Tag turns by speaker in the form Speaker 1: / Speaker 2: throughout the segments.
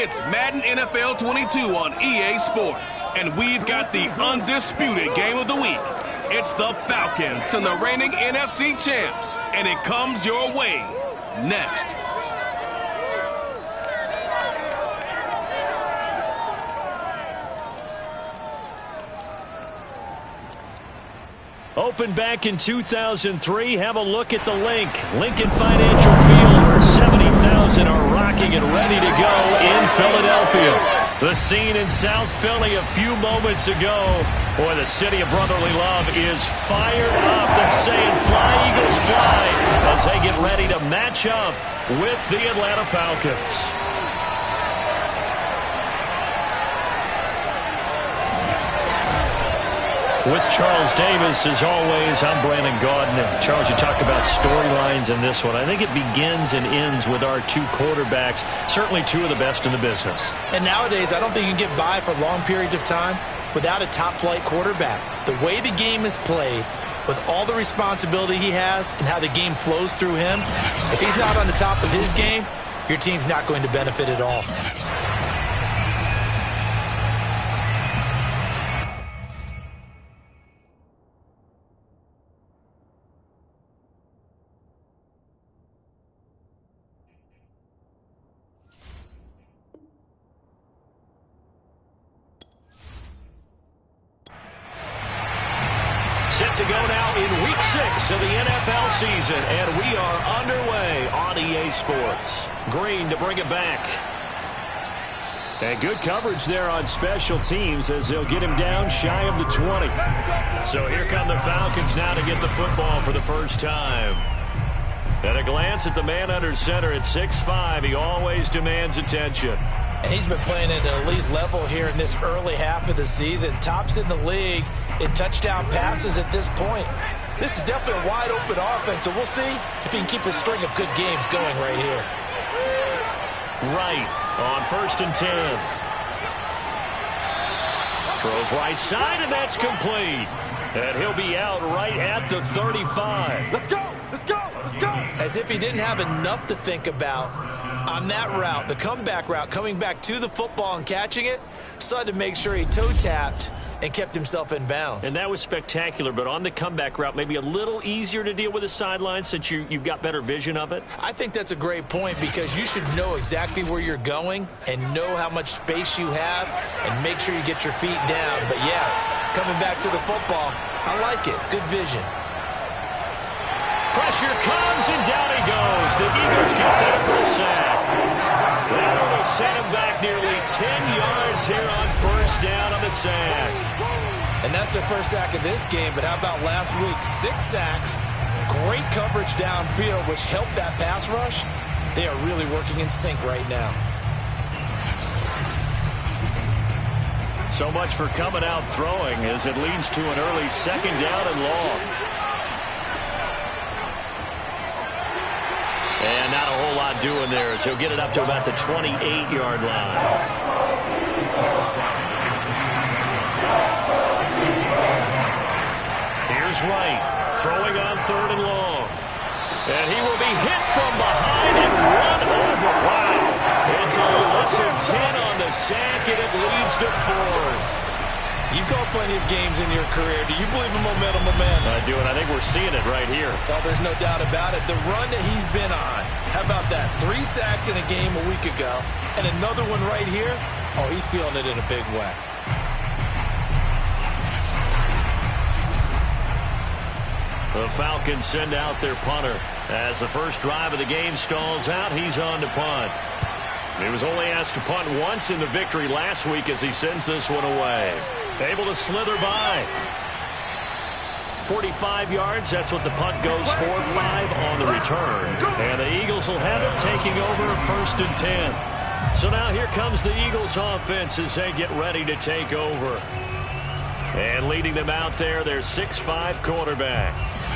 Speaker 1: It's Madden NFL 22 on EA Sports, and we've got the undisputed game of the week. It's the Falcons and the reigning NFC champs, and it comes your way next.
Speaker 2: Opened back in 2003. Have a look at the link. Lincoln Financial Field, where 70,000 are rocking and ready to go in Philadelphia. The scene in South Philly a few moments ago. Boy, the city of brotherly love is fired up. They're saying fly, Eagles, fly, as they get ready to match up with the Atlanta Falcons. With Charles Davis, as always, I'm Brandon Gaudin. Charles, you talked about storylines in this one. I think it begins and ends with our two quarterbacks, certainly two of the best in the business.
Speaker 3: And nowadays, I don't think you can get by for long periods of time without a top-flight quarterback. The way the game is played, with all the responsibility he has and how the game flows through him, if he's not on the top of his game, your team's not going to benefit at all.
Speaker 2: Set to go now in Week 6 of the NFL season, and we are underway on EA Sports. Green to bring it back. And good coverage there on special teams as they'll get him down shy of the 20. So here come the Falcons now to get the football for the first time. At a glance at the man under center at 6'5", he always demands attention.
Speaker 3: And he's been playing at an elite level here in this early half of the season. Tops in the league in touchdown passes at this point. This is definitely a wide-open offense, so we'll see if he can keep a string of good games going right here.
Speaker 2: Right on 1st and 10. Throws right side, and that's complete. And he'll be out right at the 35.
Speaker 3: Let's go! Let's go! Let's go! As if he didn't have enough to think about on that route, the comeback route, coming back to the football and catching it, decided to make sure he toe-tapped and kept himself in bounds.
Speaker 2: And that was spectacular, but on the comeback route, maybe a little easier to deal with the sideline since you've got better vision of it?
Speaker 3: I think that's a great point because you should know exactly where you're going and know how much space you have and make sure you get your feet down. But, yeah, coming back to the football, I like it. Good vision.
Speaker 2: Pressure comes, and down he goes. The Eagles get there for the sack. That'll set him back nearly 10 yards here on 1st down on the sack.
Speaker 3: And that's their first sack of this game, but how about last week? 6 sacks, great coverage downfield, which helped that pass rush. They are really working in sync right now.
Speaker 2: So much for coming out throwing as it leads to an early 2nd down and long. And not a whole lot doing there as he'll get it up to about the 28-yard line. Here's Wright, throwing on 3rd and long. And he will be hit from behind and run over. Wow. It's a lesser 10 on the sack, and it leads to 4th.
Speaker 3: You've called plenty of games in your career. Do you believe in momentum, my man?
Speaker 2: I do, and I think we're seeing it right here.
Speaker 3: Well, there's no doubt about it. The run that he's been on, how about that? 3 sacks in a game a week ago, and another one right here. Oh, he's feeling it in a big way.
Speaker 2: The Falcons send out their punter. As the first drive of the game stalls out, he's on to punt. He was only asked to punt once in the victory last week as he sends this one away. Able to slither by. 45 yards, that's what the punt goes for. 5 on the return. And the Eagles will have it taking over 1st and 10. So now here comes the Eagles offense as they get ready to take over. And leading them out there, their 6'5" quarterback.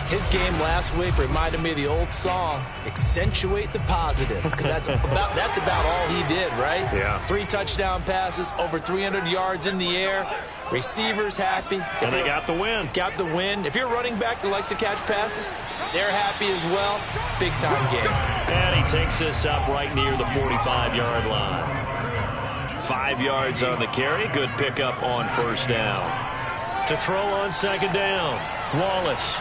Speaker 3: His game last week reminded me of the old song, Accentuate the Positive, because that's about all he did, right?
Speaker 2: Yeah.
Speaker 3: 3 touchdown passes, over 300 yards in the air, receivers happy.
Speaker 2: And they got the win.
Speaker 3: Got the win. If you're a running back that likes to catch passes, they're happy as well. Big-time game.
Speaker 2: And he takes this up right near the 45-yard line. 5 yards on the carry. Good pickup on first down. To throw on second down, Wallace.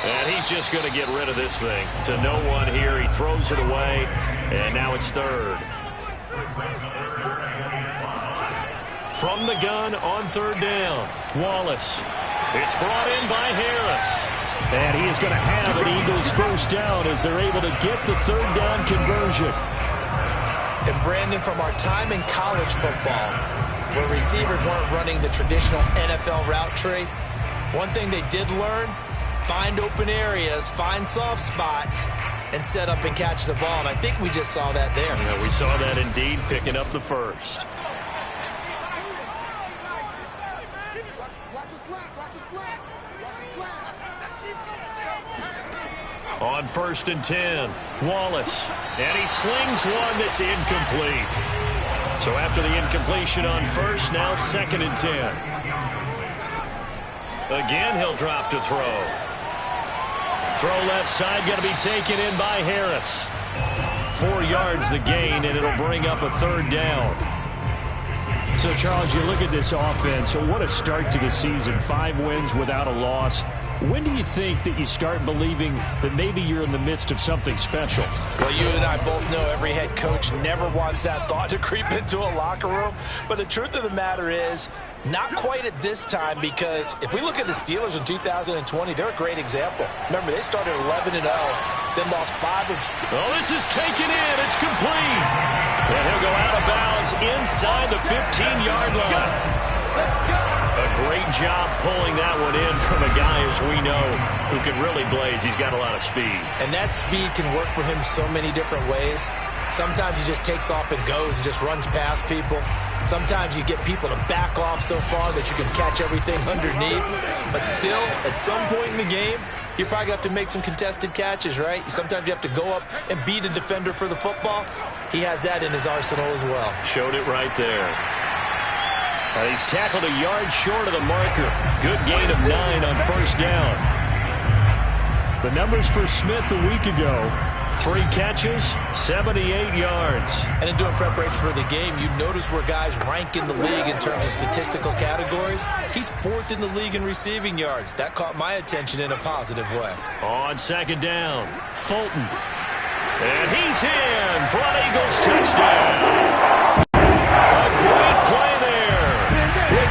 Speaker 2: And he's just going to get rid of this thing. To no one here. He throws it away. And now it's third. From the gun on third down, Wallace. It's brought in by Harris. And he is going to have an Eagles first down as they're able to get the third down conversion.
Speaker 3: And Brandon, from our time in college football, where receivers weren't running the traditional NFL route tree, one thing they did learn, find open areas, find soft spots, and set up and catch the ball. And I think we just saw that there.
Speaker 2: Yeah, we saw that indeed, picking up the first. On 1st and 10, Wallace. And he slings one that's incomplete. So after the incompletion on first, now 2nd and 10. Again, he'll drop to throw. Throw left side, going to be taken in by Harris. 4 yards the gain, and it'll bring up a third down.
Speaker 4: So, Charles, you look at this offense, so what a start to the season. 5 wins without a loss. When do you think that you start believing that maybe you're in the midst of something special?
Speaker 3: Well, you and I both know every head coach never wants that thought to creep into a locker room. But the truth of the matter is, not quite at this time, because if we look at the Steelers in 2020, they're a great example. Remember, they started 11-0, then lost 5.
Speaker 2: Oh, this is taken in. It's complete. And he'll go out of bounds inside the 15-yard line. A great job pulling that one in from a guy, as we know, who can really blaze. He's got a lot of speed.
Speaker 3: And that speed can work for him so many different ways. Sometimes he just takes off and goes and just runs past people. Sometimes you get people to back off so far that you can catch everything underneath. But still, at some point in the game, you probably have to make some contested catches, right? Sometimes you have to go up and beat a defender for the football. He has that in his arsenal as well.
Speaker 2: Showed it right there. He's tackled a yard short of the marker. Good gain of 9 on first down.
Speaker 4: The numbers for Smith a week ago.
Speaker 2: 3 catches, 78 yards.
Speaker 3: And in doing preparation for the game, you notice where guys rank in the league in terms of statistical categories. He's 4th in the league in receiving yards. That caught my attention in a positive way.
Speaker 2: On second down, Fulton. And he's in for an Eagles touchdown. A great play there.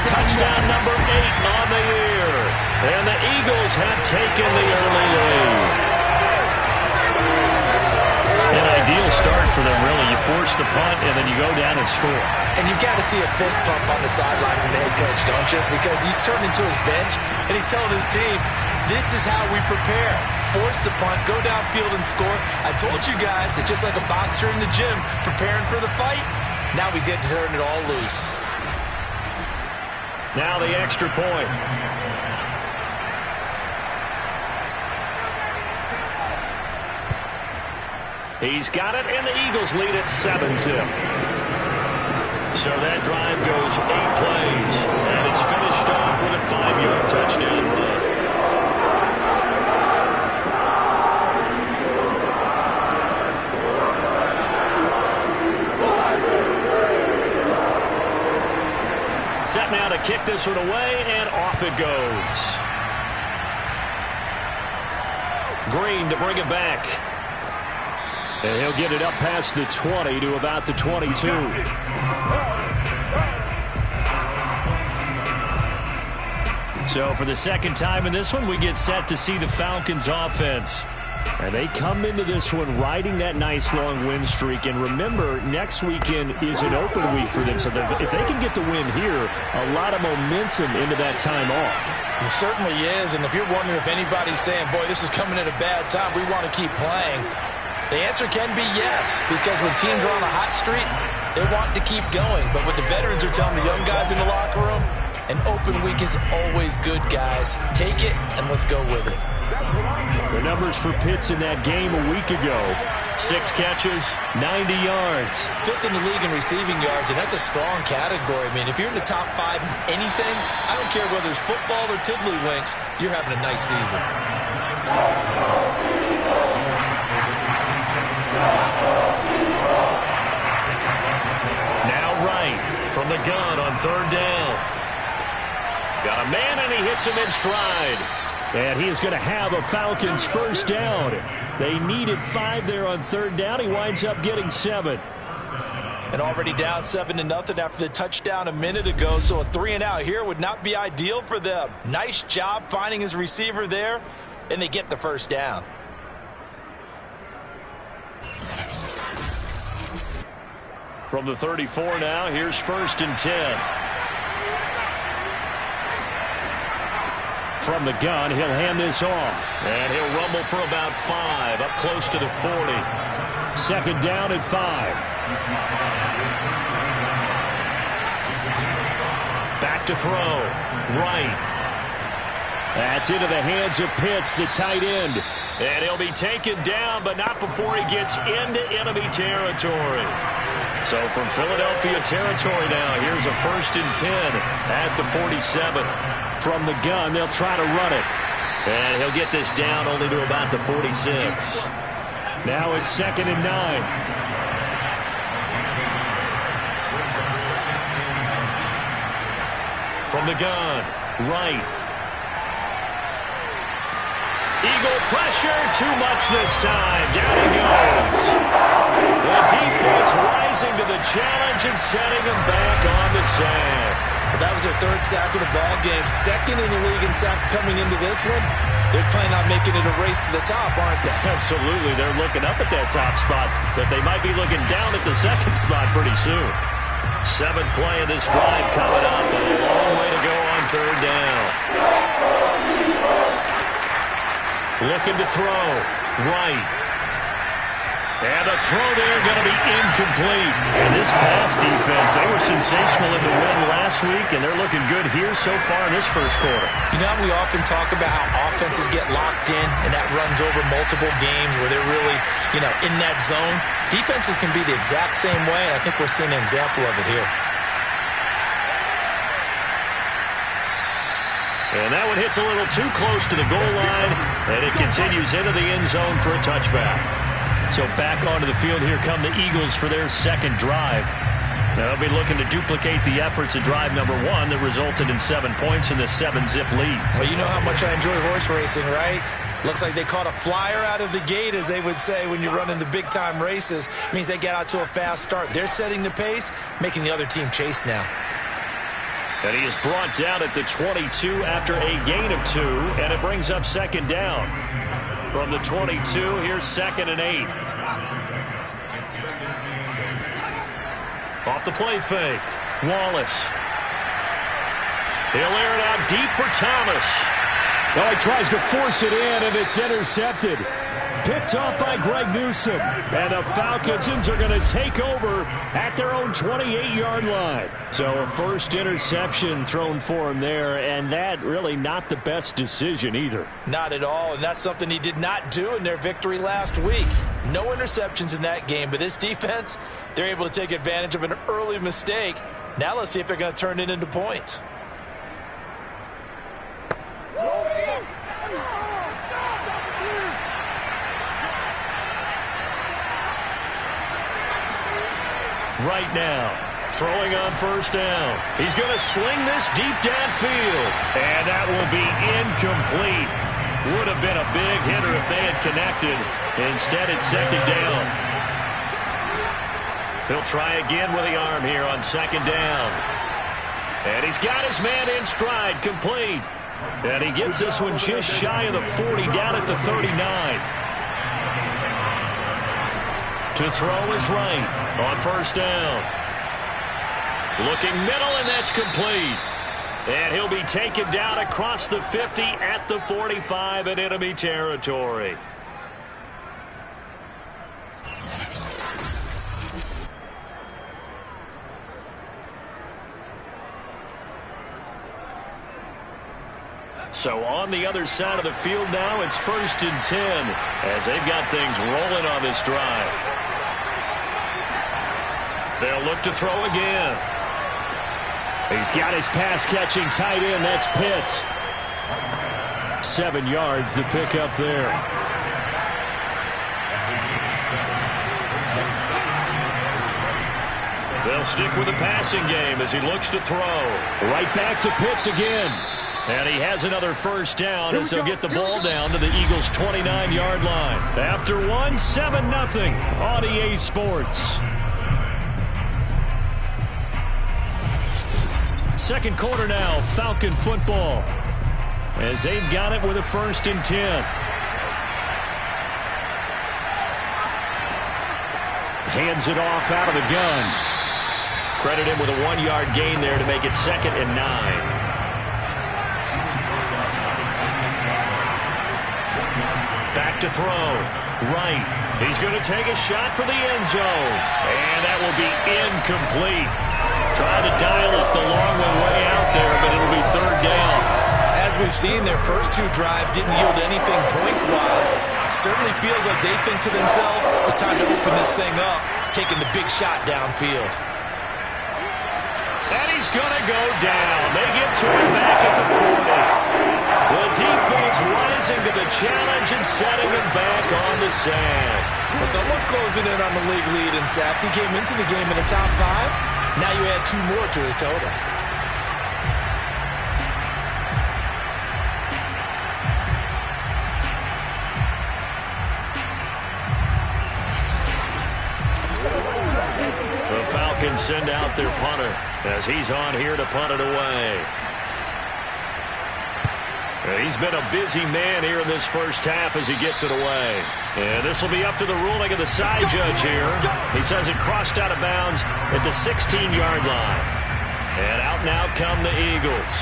Speaker 2: Touchdown number 8 on the year. And the Eagles have taken the early lead. An ideal start for them, really. You force the punt, and then you go down and score.
Speaker 3: And you've got to see a fist pump on the sideline from the head coach, don't you? Because he's turned into his bench, and he's telling his team, this is how we prepare. Force the punt, go downfield and score. I told you guys, it's just like a boxer in the gym preparing for the fight. Now we get to turn it all loose.
Speaker 2: Now the extra point. He's got it, and the Eagles lead at 7-zip. So that drive goes 8 plays, and it's finished off with a 5-yard touchdown run. Set now to kick this one away, and off it goes. Green to bring it back.
Speaker 4: And he'll get it up past the 20 to about the 22.
Speaker 2: So for the second time in this one, we get set to see the Falcons offense.
Speaker 4: And they come into this one riding that nice long win streak. And remember, next weekend is an open week for them. So if they can get the win here, a lot of momentum into that time off.
Speaker 3: It certainly is. And if you're wondering if anybody's saying, boy, this is coming at a bad time, we want to keep playing, the answer can be yes, because when teams are on a hot streak, they want to keep going. But what the veterans are telling the young guys in the locker room, an open week is always good, guys. Take it, and let's go with it.
Speaker 4: The numbers for Pitts in that game a week ago.
Speaker 2: 6 catches, 90 yards.
Speaker 3: 5th in the league in receiving yards, and that's a strong category. I mean, if you're in the top 5 in anything, I don't care whether it's football or tiddlywinks, you're having a nice season.
Speaker 2: From the gun on third down. Got a man, and he hits him in stride.
Speaker 4: And he is going to have a Falcons first down. They needed 5 there on third down. He winds up getting 7.
Speaker 3: And already down 7-0 after the touchdown a minute ago, so a 3-and-out here would not be ideal for them. Nice job finding his receiver there, and they get the first down.
Speaker 2: From the 34 now, here's 1st and 10.
Speaker 4: From the gun, he'll hand this off.
Speaker 2: And he'll rumble for about 5, up close to the 40.
Speaker 4: 2nd down at 5.
Speaker 2: Back to throw. Right.
Speaker 4: That's into the hands of Pitts, the tight end.
Speaker 2: And he'll be taken down, but not before he gets into enemy territory. So from Philadelphia territory now, here's a 1st and 10 at the 47.
Speaker 4: From the gun, they'll try to run it.
Speaker 2: And he'll get this down only to about the 46.
Speaker 4: Now it's 2nd and 9.
Speaker 2: From the gun, right. Eagle pressure, too much this time. Down he goes. The defense rising to the challenge and setting him back on the sack.
Speaker 3: Well, that was their 3rd sack of the ball game. 2nd in the league in sacks coming into this one. They're planning on making it a race to the top, aren't they?
Speaker 2: Absolutely. They're looking up at that top spot, but they might be looking down at the 2nd spot pretty soon. 7th play of this drive coming up. A long way to go on 3rd down. Looking to throw. Right. And a throw there going to be incomplete. And this pass defense, they were sensational in the win last week, and they're looking good here so far in this first quarter.
Speaker 3: You know, we often talk about how offenses get locked in, and that runs over multiple games where they're really, in that zone. Defenses can be the exact same way, and I think we're seeing an example of it here.
Speaker 2: And that one hits a little too close to the goal line, and it continues into the end zone for a touchback. So back onto the field here come the Eagles for their 2nd drive. Now they'll be looking to duplicate the efforts of drive number 1 that resulted in 7 points in the 7-zip lead.
Speaker 3: Well, you know how much I enjoy horse racing, right? Looks like they caught a flyer out of the gate, as they would say when you're running the big-time races. It means they get out to a fast start. They're setting the pace, making the other team chase now.
Speaker 2: And he is brought down at the 22 after a gain of 2, and it brings up 2nd down. From the 22, here's 2nd and 8. Off the play fake. Wallace. He'll air it out deep for Thomas.
Speaker 4: Well, he tries to force it in, and it's intercepted. Picked off by Greg Newsome. And the Falcons are going to take over at their own 28-yard line. So a first interception thrown for him there, and that really not the best decision either.
Speaker 3: Not at all, and that's something he did not do in their victory last week. No interceptions in that game, but this defense, they're able to take advantage of an early mistake. Now let's see if they're going to turn it into points.
Speaker 2: Right now, throwing on first down. He's going to swing this deep downfield. And that will be incomplete. Would have been a big hitter if they had connected. Instead, it's 2nd down. He'll try again with the arm here on 2nd down. And he's got his man in stride, complete. And he gets this one just shy of the 40, down at the 39. To throw is right on first down. Looking middle, and that's complete. And he'll be taken down across the 50 at the 45 in enemy territory. So on the other side of the field now, it's 1st and 10 as they've got things rolling on this drive. They'll look to throw again.
Speaker 4: He's got his pass-catching tight end. That's Pitts. 7 yards, the pickup there.
Speaker 2: They'll stick with the passing game as he looks to throw.
Speaker 4: Right back to Pitts again.
Speaker 2: And he has another first down as he'll get the ball down to the Eagles' 29-yard line. After 7-0 on EA Sports. Second quarter now, Falcon football. As they've got it with a 1st and 10. Hands it off out of the gun. Credit him with a 1-yard gain there to make it 2nd and 9. Back to throw. Right. He's going to take a shot for the end zone. And that will be incomplete. Trying to dial up the long way out there, but it'll be 3rd down.
Speaker 3: As we've seen, their first 2 drives didn't yield anything points-wise. Certainly feels like they think to themselves, it's time to open this thing up, taking the big shot downfield.
Speaker 2: And he's going to go down. They get to him back at the 40. The defense rising to the challenge and setting him back on the sand.
Speaker 3: Well, someone's closing in on the league lead in sacks. He came into the game in the top 5. Now you add 2 more to his total.
Speaker 2: The Falcons send out their punter as he's on here to punt it away. He's been a busy man here in this first half as he gets it away. And this will be up to the ruling of the side judge here. He says it crossed out of bounds at the 16-yard line. And out come the Eagles.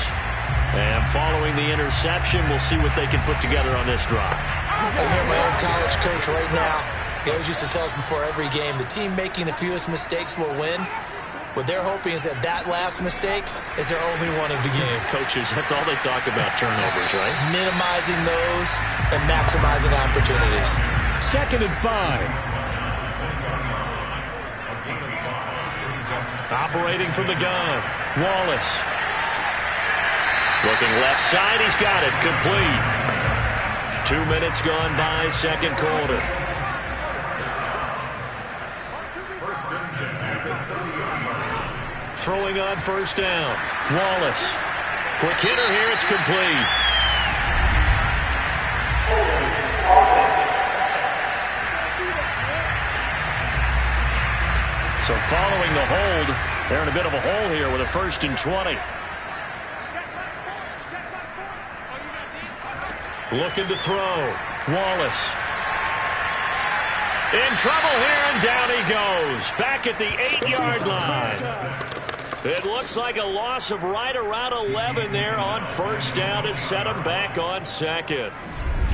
Speaker 2: And following the interception, we'll see what they can put together on this drive.
Speaker 3: I hear my old college coach right now. He always used to tell us before every game, the team making the fewest mistakes will win. What they're hoping is that last mistake is their only one of the game.
Speaker 2: Coaches, that's all they talk about, turnovers, right?
Speaker 3: Minimizing those and maximizing opportunities.
Speaker 4: 2nd and 5.
Speaker 2: Operating from the gun, Wallace. Looking left side, he's got it, complete. 2 minutes gone by, 2nd quarter. Throwing on 1st down. Wallace. Quick hitter here. It's complete. So following the hold, they're in a bit of a hole here with a 1st and 20. Looking to throw. Wallace. In trouble here, and down he goes. Back at the 8-yard line. It looks like a loss of right around 11 there on 1st down to set him back on 2nd.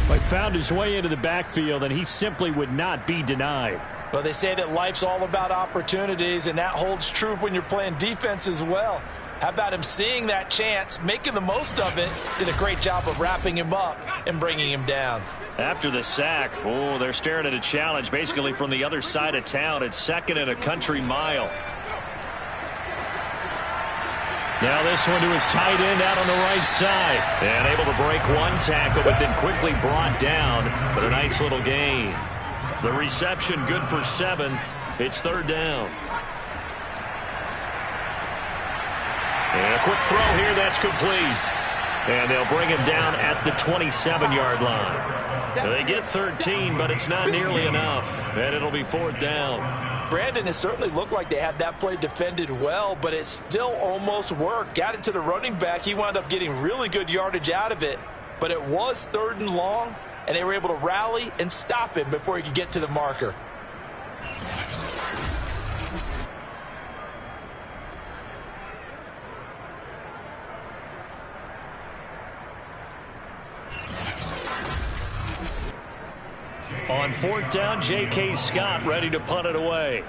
Speaker 4: But found his way into the backfield, and he simply would not be denied.
Speaker 3: Well, they say that life's all about opportunities, and that holds true when you're playing defense as well. How about him seeing that chance, making the most of it, did a great job of wrapping him up and bringing him down.
Speaker 2: After the sack, they're staring at a challenge basically from the other side of town. It's 2nd and a country mile. Now this one to his tight end out on the right side. And able to break 1 tackle, but then quickly brought down. But a nice little gain. The reception good for 7. It's 3rd down. And a quick throw here, that's complete. And they'll bring him down at the 27-yard line. They get 13, but it's not nearly enough. And it'll be 4th down.
Speaker 3: Brandon, it certainly looked like they had that play defended well, but it still almost worked. Got it to the running back. He wound up getting really good yardage out of it, but it was 3rd and long, and they were able to rally and stop him before he could get to the marker.
Speaker 2: On 4th down, J.K. Scott ready to punt it away.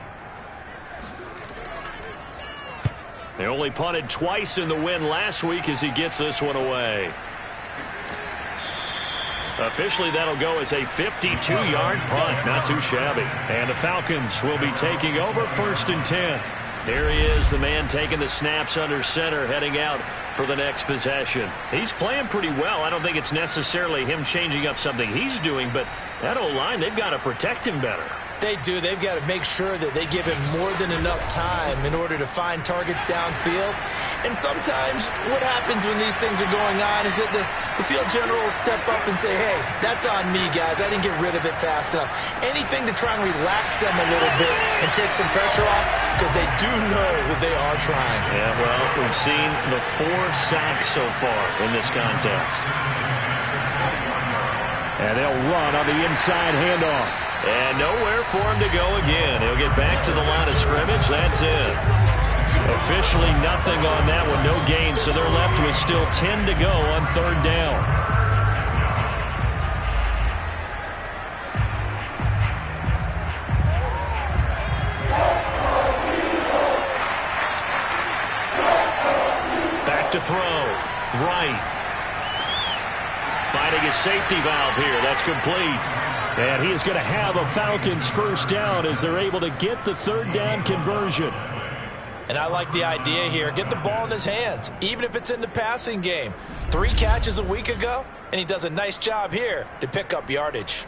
Speaker 2: They only punted twice in the win last week as he gets this one away. Officially, that'll go as a 52-yard punt. Not too shabby. And the Falcons will be taking over 1st and 10. Here he is, the man taking the snaps under center, heading out for the next possession. He's playing pretty well. I don't think it's necessarily him changing up something he's doing, but that O-line, they've got to protect him better.
Speaker 3: They do. They've got to make sure that they give him more than enough time in order to find targets downfield. And sometimes what happens when these things are going on is that the field general will step up and say, hey, that's on me, guys. I didn't get rid of it fast enough. Anything to try and relax them a little bit and take some pressure off, because they do know that they are trying.
Speaker 2: Yeah, well, we've seen the 4 sacks so far in this contest.
Speaker 4: And they'll run on the inside handoff.
Speaker 2: And nowhere for him to go again. He'll get back to the line of scrimmage. That's it. Officially nothing on that one. No gain, so they're left with still 10 to go on 3rd down. Back to throw. Right. Finding his safety valve here. That's complete.
Speaker 4: And he is going to have a Falcons first down as they're able to get the 3rd down conversion.
Speaker 3: And I like the idea here. Get the ball in his hands, even if it's in the passing game. 3 catches a week ago, and he does a nice job here to pick up yardage.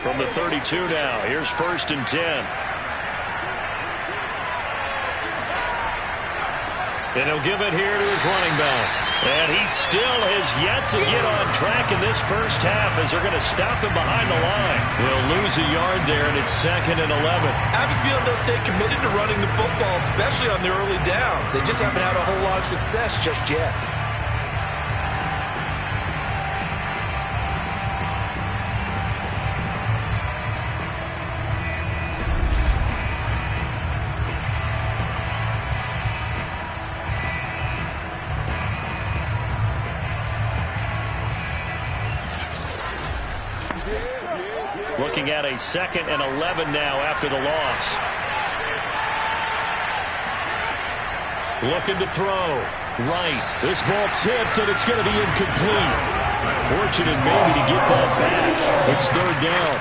Speaker 2: From the 32 now, here's 1st and 10. And he'll give it here to his running back. And he still has yet to get on track in this first half as they're going to stop him behind the line. They'll lose a yard there, and it's 2nd and 11.
Speaker 3: I have a feeling they'll stay committed to running the football, especially on the early downs. They just haven't had a whole lot of success just yet.
Speaker 2: Looking at a 2nd and 11 now after the loss. Looking to throw. Right.
Speaker 4: This ball tipped, and it's going to be incomplete. Fortunate maybe to get that back. It's 3rd down.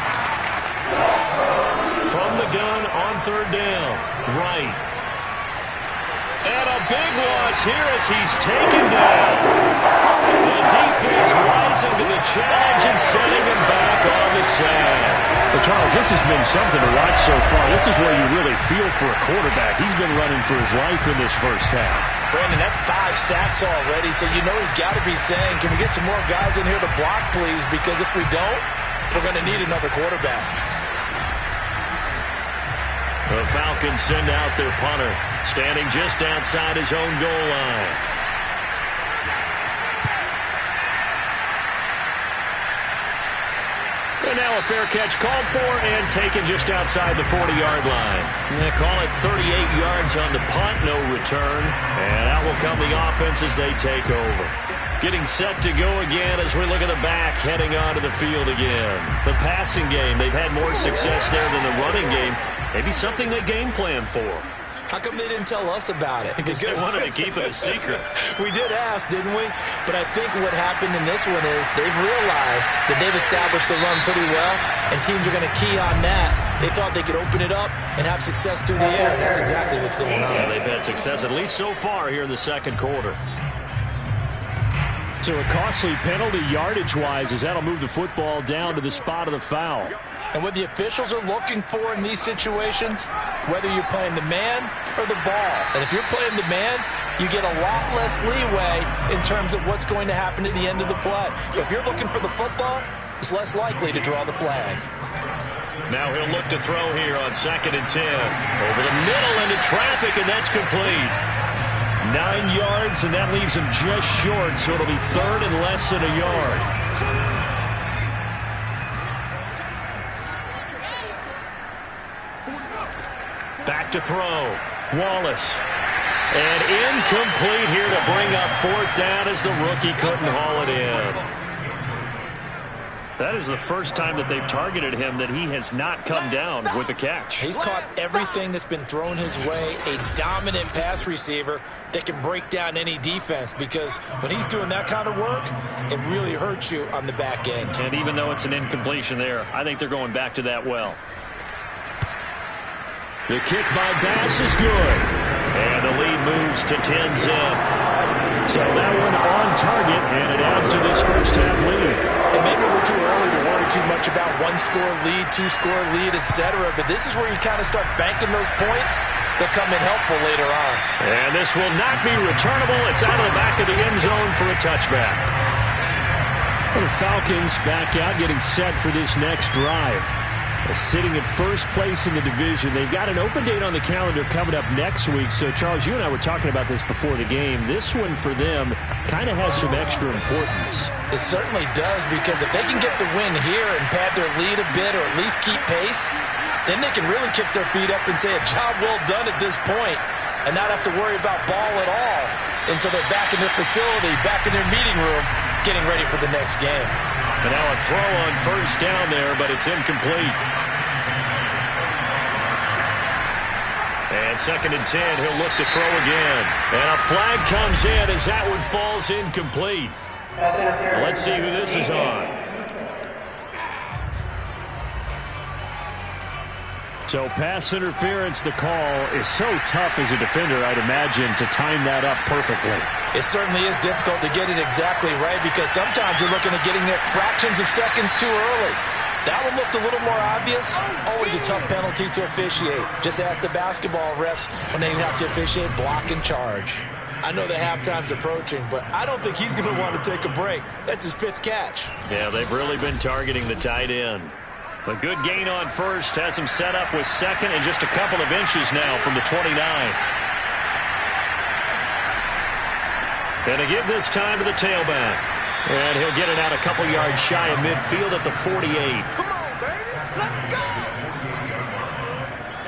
Speaker 2: From the gun on 3rd down. Right. And a big loss here as he's taken down. The defense rising to the challenge and setting him back on the sack.
Speaker 4: Well, Charles, this has been something to watch so far. This is where you really feel for a quarterback. He's been running for his life in this first half.
Speaker 3: Brandon, that's 5 sacks already, so you know he's got to be saying, can we get some more guys in here to block, please? Because if we don't, we're going to need another quarterback.
Speaker 2: The Falcons send out their punter, standing just outside his own goal line. And now a fair catch called for and taken just outside the 40-yard line. They call it 38 yards on the punt, no return. And out will come the offense as they take over. Getting set to go again as we look at the back, heading onto the field again. The passing game, they've had more success there than the running game. Maybe something they game plan for.
Speaker 3: How come they didn't tell us about it?
Speaker 2: Because they wanted to keep it a secret.
Speaker 3: We did ask, didn't we? But I think what happened in this one is they've realized that they've established the run pretty well, and teams are going to key on that. They thought they could open it up and have success through the air, and that's exactly what's going on.
Speaker 2: Yeah, they've had success, at least so far, here in the 2nd quarter.
Speaker 4: So a costly penalty yardage-wise as that'll move the football down to the spot of the foul.
Speaker 3: And what the officials are looking for in these situations, whether you're playing the man or the ball. And if you're playing the man, you get a lot less leeway in terms of what's going to happen at the end of the play. But if you're looking for the football, it's less likely to draw the flag.
Speaker 2: Now he'll look to throw here on 2nd and 10. Over the middle into traffic, and that's complete. 9 yards, and that leaves him just short, so it'll be 3rd and less than a yard. Back to throw. Wallace. And incomplete here to bring up 4th down as the rookie couldn't haul it in. That is the first time that they've targeted him that he has not come down with a catch.
Speaker 3: He's caught everything that's been thrown his way, a dominant pass receiver that can break down any defense, because when he's doing that kind of work, it really hurts you on the back end.
Speaker 2: And even though it's an incompletion there, I think they're going back to that well.
Speaker 4: The kick by Bass is good.
Speaker 2: And the lead moves to 10-zip. So that one on target, and it adds to this first-half lead.
Speaker 3: And maybe we're too early to worry too much about one-score lead, two-score lead, etc. But this is where you kind of start banking those points. They'll come in helpful later on.
Speaker 2: And this will not be returnable. It's out of the back of the end zone for a touchback.
Speaker 4: Well, the Falcons back out, getting set for this next drive. Sitting at first place in the division. They've got an open date on the calendar coming up next week. So, Charles, you and I were talking about this before the game. This one for them kind of has some extra importance.
Speaker 3: It certainly does, because if they can get the win here and pad their lead a bit, or at least keep pace, then they can really kick their feet up and say a job well done at this point, and not have to worry about ball at all until they're back in their facility, back in their meeting room, getting ready for the next game.
Speaker 2: And now a throw on first down there, but it's incomplete. And 2nd and 10, he'll look to throw again. And a flag comes in as that one falls incomplete. Well, let's see who this is on.
Speaker 4: So pass interference, the call is so tough as a defender, I'd imagine, to time that up perfectly.
Speaker 3: It certainly is difficult to get it exactly right, because sometimes you're looking at getting there fractions of seconds too early. That one looked a little more obvious. Always a tough penalty to officiate. Just ask the basketball refs when they have to officiate block and charge. I know the halftime's approaching, but I don't think he's going to want to take a break. That's his 5th catch.
Speaker 2: Yeah, they've really been targeting the tight end. A good gain on first, has him set up with 2nd and just a couple of inches now from the 29. And to give this time to the tailback. And he'll get it out a couple yards shy of midfield at the 48.
Speaker 5: Come on, baby. Let's go.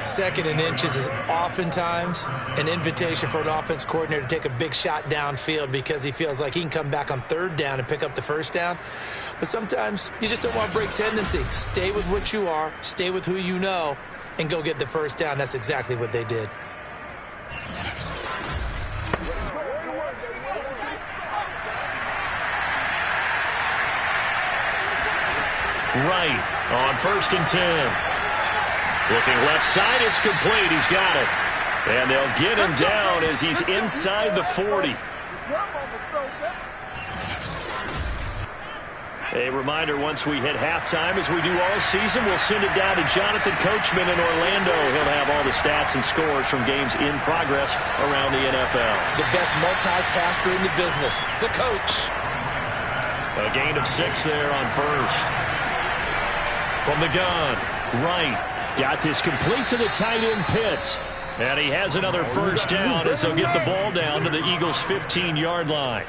Speaker 3: 2nd and inches is oftentimes an invitation for an offense coordinator to take a big shot downfield, because he feels like he can come back on 3rd down and pick up the first down. But sometimes you just don't want to break tendency. Stay with what you are, stay with who you know, and go get the first down. That's exactly what they did.
Speaker 2: Right on 1st and 10. Looking left side, it's complete. He's got it. And they'll get him down as he's inside the 40. A reminder, once we hit halftime, as we do all season, we'll send it down to Jonathan Coachman in Orlando. He'll have all the stats and scores from games in progress around the NFL.
Speaker 3: The best multitasker in the business, the coach.
Speaker 2: A gain of 6 there on first. From the gun, right.
Speaker 4: Got this complete to the tight end, Pitts.
Speaker 2: And he has another first down as they'll get the ball down to the Eagles' 15-yard line.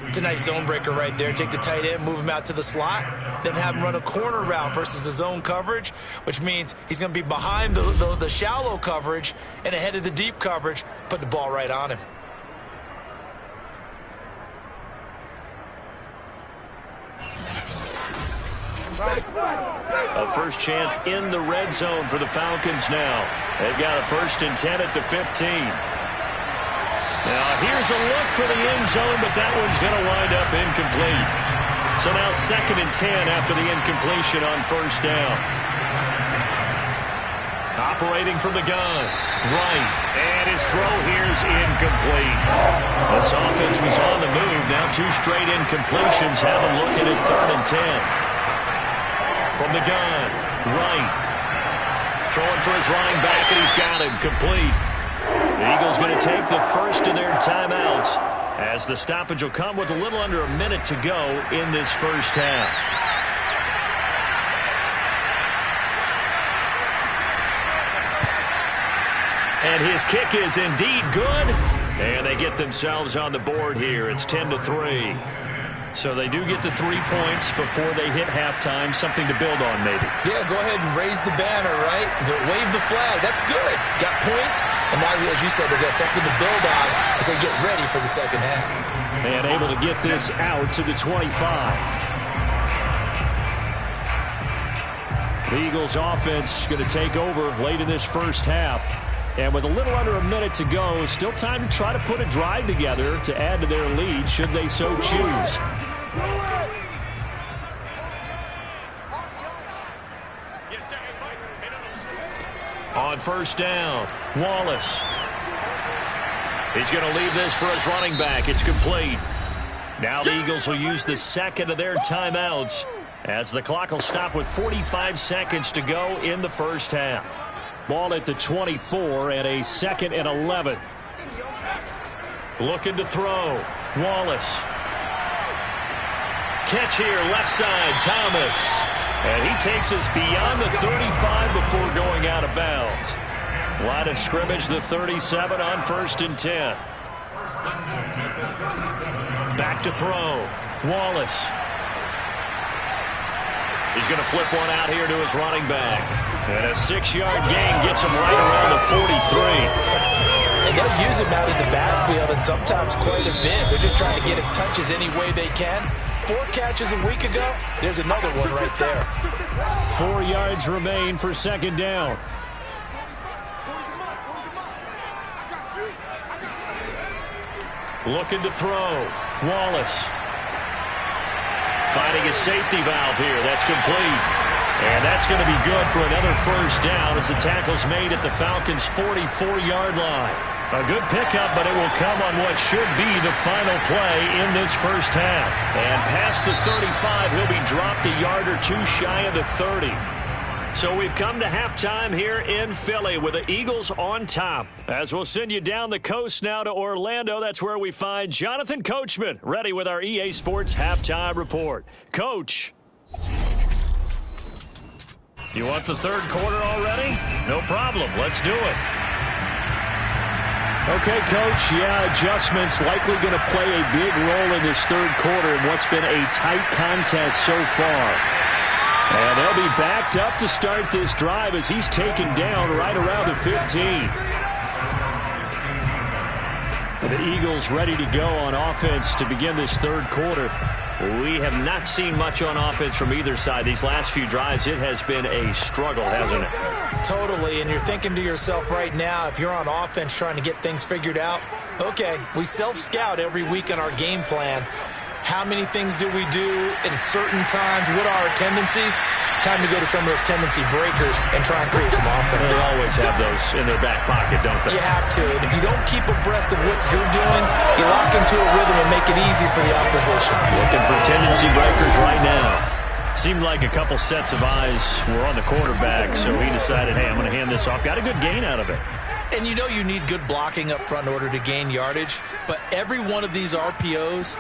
Speaker 3: It's a nice zone breaker right there. Take the tight end, move him out to the slot, then have him run a corner route versus the zone coverage, which means he's going to be behind the shallow coverage and ahead of the deep coverage. Put the ball right on him.
Speaker 2: A first chance in the red zone for the Falcons now. They've got a 1st and 10 at the 15. Now here's a look for the end zone, but that one's going to wind up incomplete. So now 2nd and 10 after the incompletion on first down. Operating from the gun. Right. And his throw here's incomplete. This offense was on the move. Now 2 straight incompletions have them looking at 3rd and 10. From the gun, right. Throwing for his running back, and he's got him complete. The Eagles going to take the first of their timeouts, as the stoppage will come with a little under a minute to go in this first half. And his kick is indeed good, and they get themselves on the board here. It's 10-3. So they do get the 3 points before they hit halftime. Something to build on, maybe.
Speaker 3: Yeah, go ahead and raise the banner, right? Wave the flag. That's good. Got points. And now, as you said, they got something to build on as they get ready for the second half.
Speaker 4: And able to get this out to the 25. The Eagles offense going to take over late in this first half. And with a little under a minute to go, still time to try to put a drive together to add to their lead should they so choose.
Speaker 2: On first down, Wallace. He's going to leave this for his running back. It's complete. Now the Eagles will use the second of their timeouts as the clock will stop with 45 seconds to go in the first half.
Speaker 4: Ball at the 24 and a 2nd and 11.
Speaker 2: Looking to throw. Wallace. Catch here, left side, Thomas. And he takes us beyond the 35 before going out of bounds. Line of scrimmage, the 37 on 1st and 10. Back to throw. Wallace. He's going to flip one out here to his running back. And a 6-yard gain gets him right around the 43.
Speaker 3: And they'll use him out in the backfield, and sometimes quite a bit. They're just trying to get him touches any way they can. 4 catches a week ago. There's another one right there.
Speaker 4: 4 yards remain for 2nd down.
Speaker 2: Looking to throw. Wallace. Finding a safety valve here. That's complete. And that's going to be good for another first down as the tackle's made at the Falcons' 44-yard line. A good pickup, but it will come on what should be the final play in this first half. And past the 35, he'll be dropped a yard or two shy of the 30. So we've come to halftime here in Philly with the Eagles on top. As we'll send you down the coast now to Orlando, that's where we find Jonathan Coachman, ready with our EA Sports Halftime Report. Coach. You want the third quarter already? No problem. Let's do it.
Speaker 4: Okay, Coach. Yeah, adjustments likely going to play a big role in this third quarter in what's been a tight contest so far. And they'll be backed up to start this drive as he's taken down right around the 15. And the Eagles ready to go on offense to begin this third quarter.
Speaker 2: We have not seen much on offense from either side. These last few drives, it has been a struggle, hasn't it?
Speaker 3: Totally, and you're thinking to yourself right now, if you're on offense trying to get things figured out, okay, we self-scout every week on our game plan. How many things do we do at certain times? What are our tendencies? Time to go to some of those tendency breakers and try and create some offense.
Speaker 2: They always have those in their back pocket, don't they?
Speaker 3: You have to. And if you don't keep abreast of what you're doing, you lock into a rhythm and make it easy for the opposition.
Speaker 2: Looking for tendency breakers right now. Seemed like a couple sets of eyes were on the quarterback, so he decided, hey, I'm going to hand this off. Got a good gain out of it.
Speaker 3: And you know you need good blocking up front in order to gain yardage, but every one of these RPOs,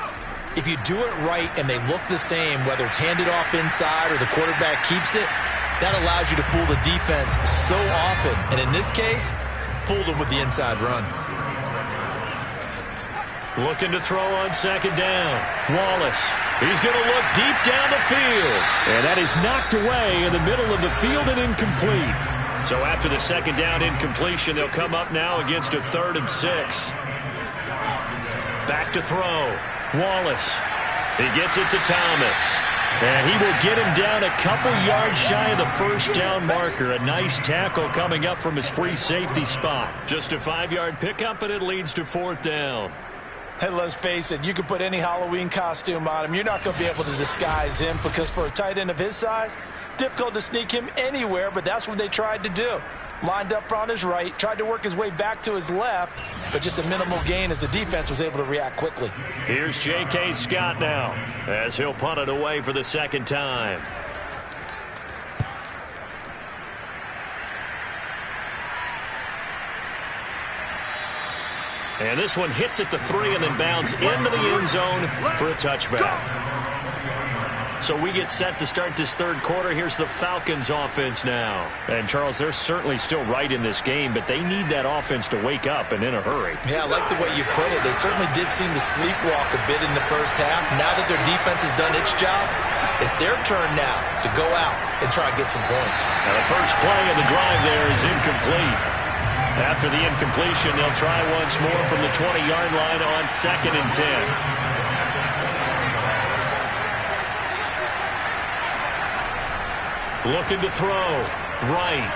Speaker 3: if you do it right and they look the same, whether it's handed off inside or the quarterback keeps it, that allows you to fool the defense so often. And in this case, fooled them with the inside run.
Speaker 2: Looking to throw on 2nd down. Wallace. He's going to look deep down the field.
Speaker 4: And that is knocked away in the middle of the field and incomplete.
Speaker 2: So after the 2nd down incompletion, they'll come up now against a 3rd and 6. Back to throw. Wallace. He gets it to Thomas. And he will get him down a couple yards shy of the first down marker. A nice tackle coming up from his free safety spot. Just a 5-yard pickup, and it leads to 4th down.
Speaker 3: Hey, let's face it, you can put any Halloween costume on him. You're not going to be able to disguise him because for a tight end of his size, difficult to sneak him anywhere, but that's what they tried to do. Lined up on his right, tried to work his way back to his left, but just a minimal gain as the defense was able to react quickly.
Speaker 2: Here's J.K. Scott now as he'll punt it away for the 2nd time. And this one hits at the 3 and then bounds into the end zone for a touchback. So we get set to start this third quarter. Here's the Falcons offense now. And, Charles, they're certainly still right in this game, but they need that offense to wake up and in a hurry.
Speaker 3: Yeah, I like the way you put it. They certainly did seem to sleepwalk a bit in the first half. Now that their defense has done its job, it's their turn now to go out and try and get some points.
Speaker 2: Now the first play of the drive there is incomplete. After the incompletion, they'll try once more from the 20-yard line on 2nd and 10. Looking to throw. Right.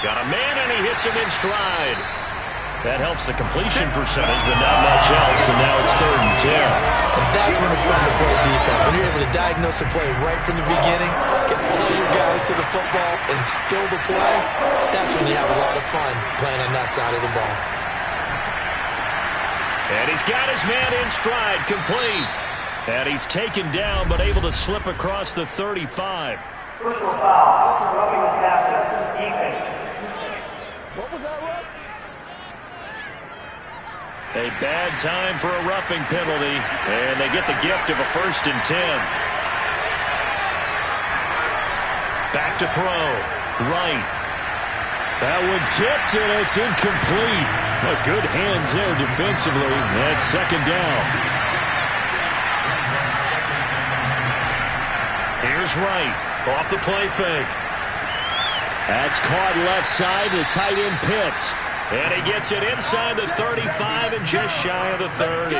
Speaker 2: Got a man, and he hits him in stride. That helps the completion percentage, but not much else, and now it's 3rd and 10.
Speaker 3: And that's when it's fun to play defense. When you're able to diagnose a play right from the beginning, get all your guys to the football, and spill the play, that's when you have a lot of fun playing on that side of the ball.
Speaker 2: And he's got his man in stride, complete. And he's taken down, but able to slip across the 35.
Speaker 6: Personal foul, rubbing the passes, defense.
Speaker 5: What was that, Russ?
Speaker 2: A bad time for a roughing penalty, and they get the gift of a 1st and 10. Back to throw. Right.
Speaker 4: That one tipped, and it's incomplete. But good hands there defensively. That's 2nd down.
Speaker 2: Here's Wright. Off the play fake.
Speaker 4: That's caught left side to tight end Pitts.
Speaker 2: And he gets it inside the 35 and just shy of the 30.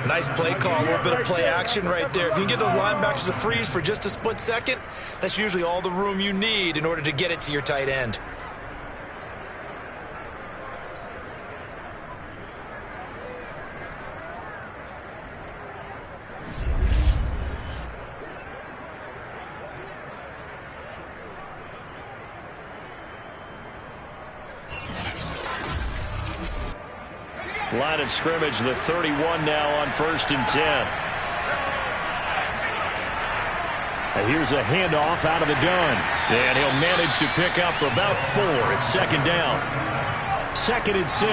Speaker 3: Nice play call, a little bit of play action right there. If you can get those linebackers to freeze for just a split second, that's usually all the room you need in order to get it to your tight end.
Speaker 2: Line of scrimmage, the 31 now on 1st and 10.
Speaker 4: And here's a handoff out of the gun.
Speaker 2: And he'll manage to pick up about 4. It's 2nd down.
Speaker 4: 2nd and 6.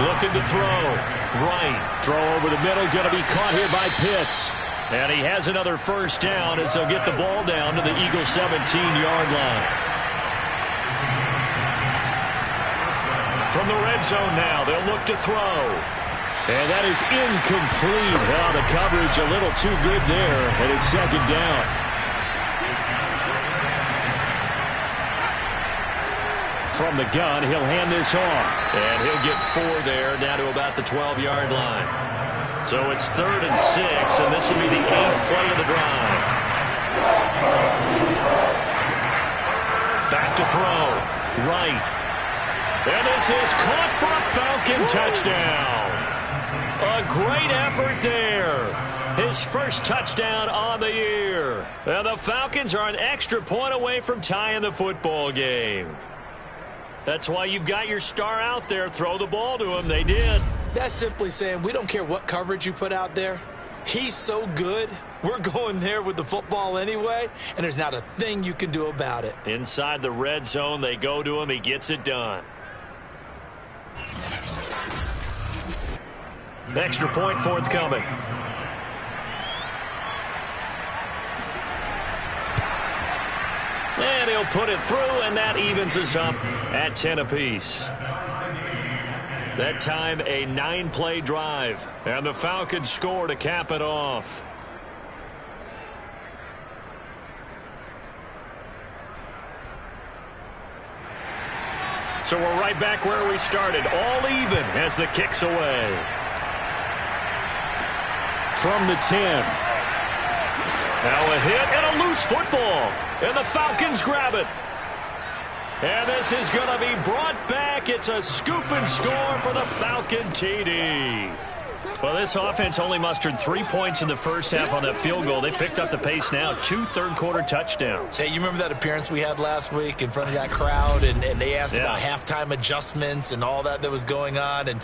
Speaker 2: Looking to throw. Right.
Speaker 4: Throw over the middle, going to be caught here by Pitts.
Speaker 2: And he has another 1st down as they'll get the ball down to the Eagles' 17-yard line. From the red zone now, they'll look to throw.
Speaker 4: And that is incomplete. Well, the coverage a little too good there, and it's 2nd down. From the gun, he'll hand this off.
Speaker 2: And he'll get 4 there, down to about the 12-yard line. So it's 3rd and 6, and this will be the 8th play of the drive. Back to throw. Right. And this is caught for a Falcon touchdown. A great effort there. His first touchdown on the year. And the Falcons are an extra point away from tying the football game. That's why you've got your star out there. Throw the ball to him. They did.
Speaker 3: That's simply saying we don't care what coverage you put out there. He's so good. We're going there with the football anyway, and there's not a thing you can do about it.
Speaker 2: Inside the red zone, they go to him. He gets it done. Extra point forthcoming. And he'll put it through, and that evens us up at 10 apiece. That time, a 9-play drive, and the Falcons score to cap it off. So we're right back where we started, all even as the kick's away.
Speaker 4: From the 10.
Speaker 2: Now a hit and a loose football, and the Falcons grab it. And this is going to be brought back. It's a scoop and score for the Falcon TD. Well, this offense only mustered 3 points in the first half on that field goal. They picked up the pace now. 2 third-quarter touchdowns.
Speaker 3: Hey, you remember that appearance we had last week in front of that crowd, and they asked about halftime adjustments and all that was going on, and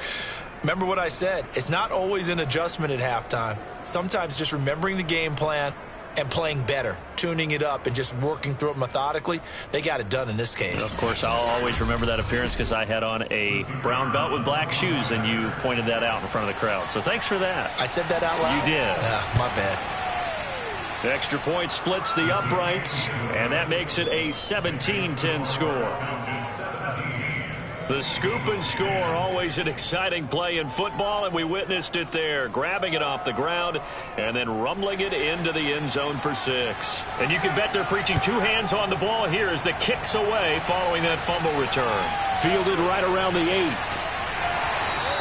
Speaker 3: remember what I said. It's not always an adjustment at halftime. Sometimes just remembering the game plan and playing better, tuning it up and just working through it methodically. They got it done in this case.
Speaker 2: And of course, I'll always remember that appearance because I had on a brown belt with black shoes, and you pointed that out in front of the crowd. So thanks for that.
Speaker 3: I said that out loud?
Speaker 2: You did.
Speaker 3: Yeah, my bad.
Speaker 2: The extra point splits the uprights, and that makes it a 17-10 score. The scoop and score, always an exciting play in football, and we witnessed it there. Grabbing it off the ground and then rumbling it into the end zone for 6. And you can bet they're preaching 2 hands on the ball here as the kick's away following that fumble return.
Speaker 4: Fielded right around the 8.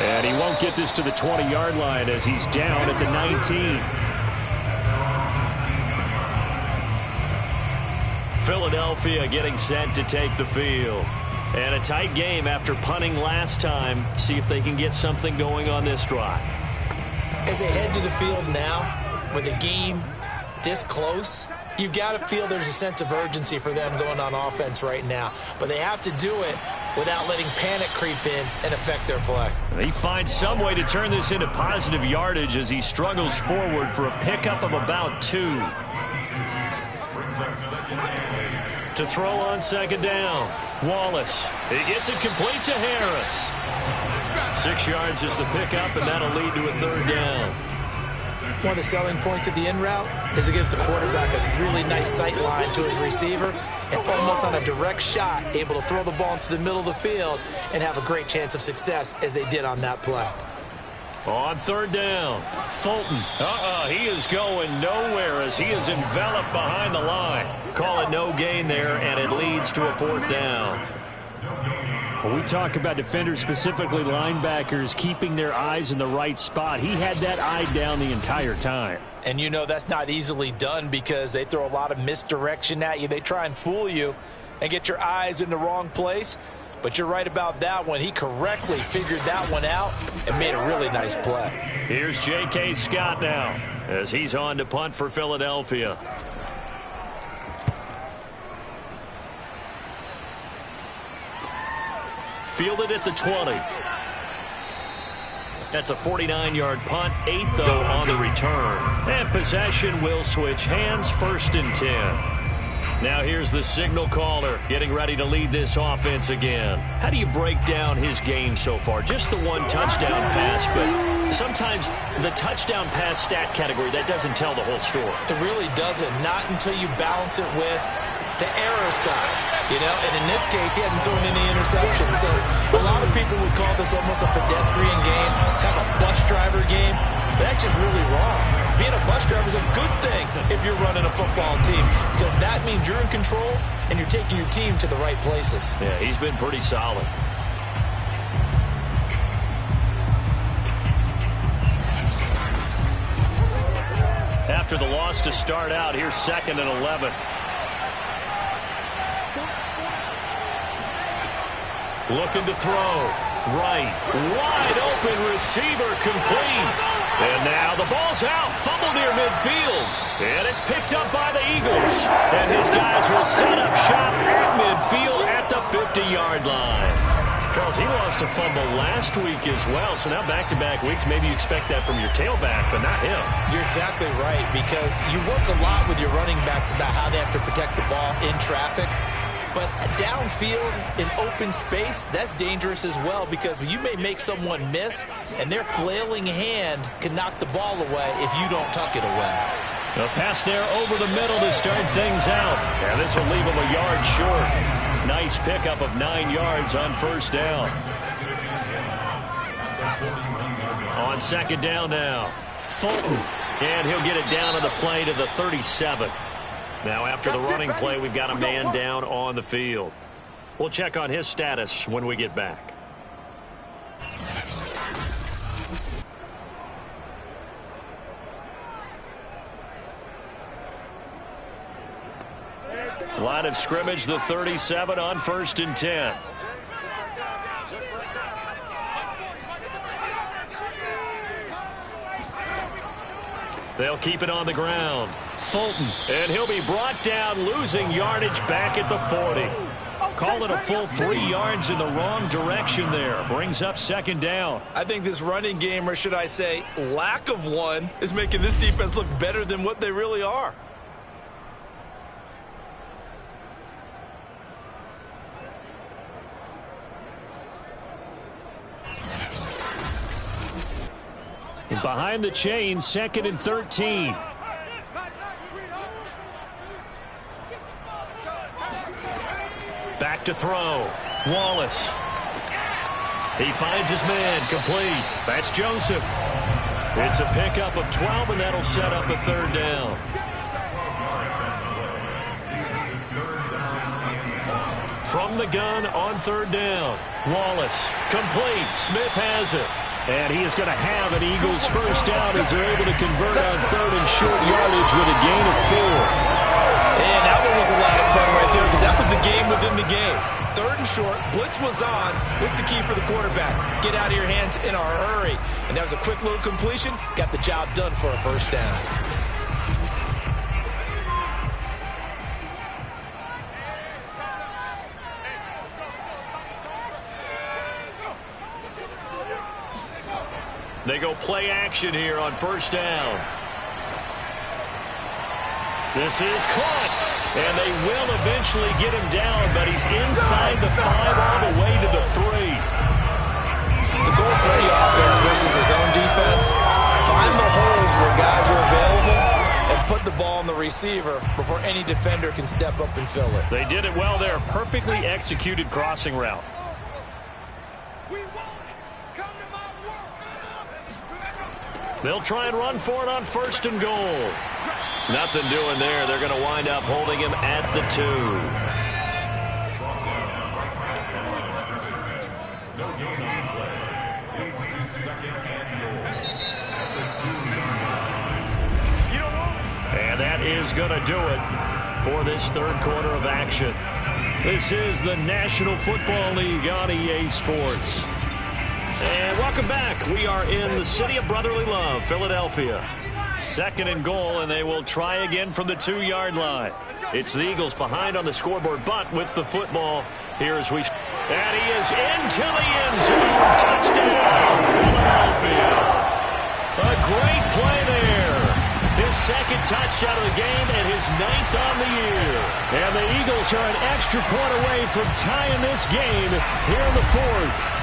Speaker 4: And he won't get this to the 20-yard line as he's down at the 19.
Speaker 2: Philadelphia getting set to take the field. And a tight game after punting last time. See if they can get something going on this drive.
Speaker 3: As they head to the field now, with the game this close, You've got to feel there's a sense of urgency for them going on offense right now. But they have to do it without letting panic creep in and affect their play.
Speaker 4: He finds some way to turn this into positive yardage as he struggles forward for a pickup of about 2. To throw on second down. Wallace. He gets it complete to Harris. 6 yards is the pickup, and that'll lead to a 3rd down.
Speaker 3: One of the selling points of the in route is it gives the quarterback a really nice sight line to his receiver and almost on a direct shot able to throw the ball into the middle of the field and have a great chance of success as they did on that play.
Speaker 4: On 3rd down, Fulton. He is going nowhere as he is enveloped behind the line. Call it no gain there, and it leads to a 4th down.
Speaker 7: When we talk about defenders, specifically linebackers, keeping their eyes in the right spot, he had that eye down the entire time.
Speaker 3: And you know that's not easily done because they throw a lot of misdirection at you. They try and fool you and get your eyes in the wrong place. But you're right about that one. He correctly figured that one out and made a really nice play.
Speaker 4: Here's J.K. Scott now as he's on to punt for Philadelphia. Fielded at the 20. That's a 49-yard punt, 8 though on the return. And possession will switch hands, 1st and 10. Now here's the signal caller getting ready to lead this offense again. How do you break down his game so far? Just the 1 touchdown pass, but sometimes the touchdown pass stat category, that doesn't tell the whole story.
Speaker 3: It really doesn't, not until you balance it with the error side. You know, and in this case, he hasn't thrown any interceptions. So a lot of people would call this almost a pedestrian game, kind of a bus driver game. But that's just really wrong. Being a bus driver is a good thing if you're running a football team because that means you're in control and you're taking your team to the right places.
Speaker 4: Yeah, he's been pretty solid. After the loss to start out, here's 2nd and 11. Looking to throw. Right. Wide open receiver complete. And now the ball's out. Fumble near midfield. And it's picked up by the Eagles. And his guys will set up shop at midfield at the 50-yard line. Charles, he lost a fumble last week as well. So now back-to-back weeks, maybe you expect that from your tailback, but not him.
Speaker 3: You're exactly right because you work a lot with your running backs about how they have to protect the ball in traffic. But downfield in open space, that's dangerous as well because you may make someone miss, and their flailing hand can knock the ball away if you don't tuck it away.
Speaker 4: A pass there over the middle to start things out. And this will leave him a yard short. Nice pickup of 9 yards on 1st down. On 2nd down now, Fulton. And he'll get it down on the play to the 37. Now, after the running play, we've got a man down on the field. We'll check on his status when we get back. Line of scrimmage, the 37 on 1st and 10. They'll keep it on the ground. Fulton, and he'll be brought down, losing yardage back at the 40. Call it a full 3 yards in the wrong direction there. Brings up 2nd down.
Speaker 3: I think this running game, or should I say lack of one, is making this defense look better than what they really are.
Speaker 4: And behind the chain, 2nd and 13. Back to throw. Wallace. He finds his man complete. That's Joseph. It's a pickup of 12, and that'll set up a 3rd down. From the gun on 3rd down. Wallace. Complete. Smith has it. And he is going to have an Eagles 1st down as they're able to convert on 3rd and short yardage with a gain of 4.
Speaker 3: And that one was a lot of fun right there because that was the game within the game. 3rd and short, blitz was on. What's the key for the quarterback? Get out of your hands in a hurry. And that was a quick little completion. Got the job done for a 1st down.
Speaker 2: They go play action here on first down. This is caught, and they will eventually get him down, but he's inside the 5 all the way to the 3.
Speaker 3: The goal for any offense versus his own defense, find the holes where guys are available and put the ball on the receiver before any defender can step up and fill it.
Speaker 2: They did it well there. Perfectly executed crossing route. They'll try and run for it on first and goal. Nothing doing there. They're going to wind up holding him at the 2. And that is going to do it for this third quarter of action. This is the National Football League on EA Sports. And welcome back. We are in the city of brotherly love, Philadelphia. Second and goal, and they will try again from the 2-yard line. It's the Eagles behind on the scoreboard, but with the football here as we... And he is into the end zone. Touchdown, Philadelphia. A great play there. His second touchdown of the game and his 9th on the year. And the Eagles are an extra point away from tying this game here in the 4th.